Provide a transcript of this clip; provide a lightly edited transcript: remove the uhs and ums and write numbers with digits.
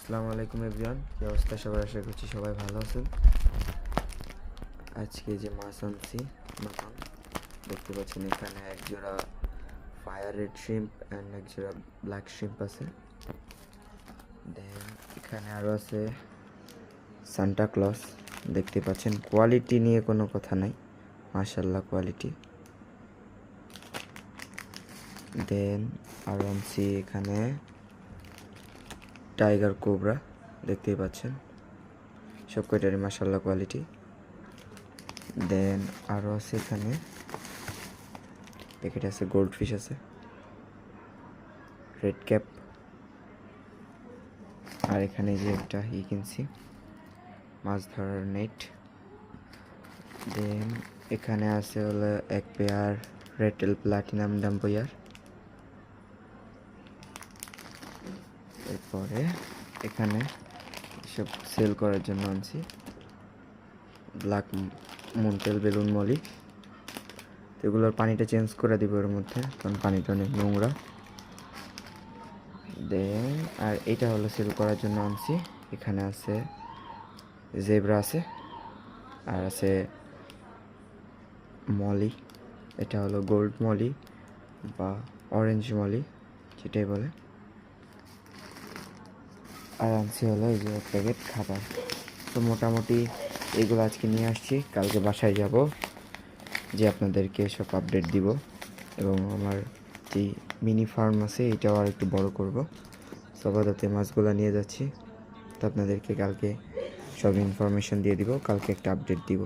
আসসালামু আলাইকুম এভরিওয়ান, কি অবস্থা সবার? আশা করছি সবাই ভালো আছেন। আজকে যে মাছ আনছি নতুন, দেখতে পাচ্ছেন এখানে এক জোড়া ফায়ার রেড শ্রিম্প অ্যান্ড এক জোড়া ব্ল্যাক শ্রিম্প আছে। দেন এখানে আরও আছে সান্টা ক্লজ। দেখতে পাচ্ছেন কোয়ালিটি নিয়ে কোনো কথা নাই, মাশাআল্লাহ কোয়ালিটি। দেন আরও আনছি এখানে টাইগার কোবরা, দেখতেই পাচ্ছেন সব কয়টারই মাশাআল্লাহ কোয়ালিটি। দেন আরও আছে এখানে প্যাকেট আছে গোল্ড ফিশ আছে, রেড ক্যাপ। আর এখানে যে একটা কিনছি মাছ ধরার নেট। দেন এখানে আছে হলো এক পেয়ার রেটেল প্লাটিনাম ডাম্পয়ার। এরপরে এখানে সব সেল করার জন্য আনছি ব্ল্যাক মুনটেল বেলুন মলি। এগুলোর পানিটা চেঞ্জ করে দিব এর মধ্যে, কারণ পানিটা অনেক নোংরা। দেন আর এটা হলো সেল করার জন্য আনছি। এখানে আছে জেব্রা আছে, আর আছে মলি। এটা হলো গোল্ড মলি বা অরেঞ্জ মলি যেটাই বলে। আর আনছি হলো এই যে এক প্যাকেট খাবার। তো মোটামুটি এইগুলো আজকে নিয়ে আসছি, কালকে বাসায় যাব, যে আপনাদেরকে সব আপডেট দিব। এবং আমার যে মিনি ফার্ম আছে এটাও আর একটু বড় করব। সবাদাতে মাছগুলো নিয়ে যাচ্ছি, তো আপনাদেরকে কালকে সব ইনফরমেশন দিয়ে দিব, কালকে একটা আপডেট দিব।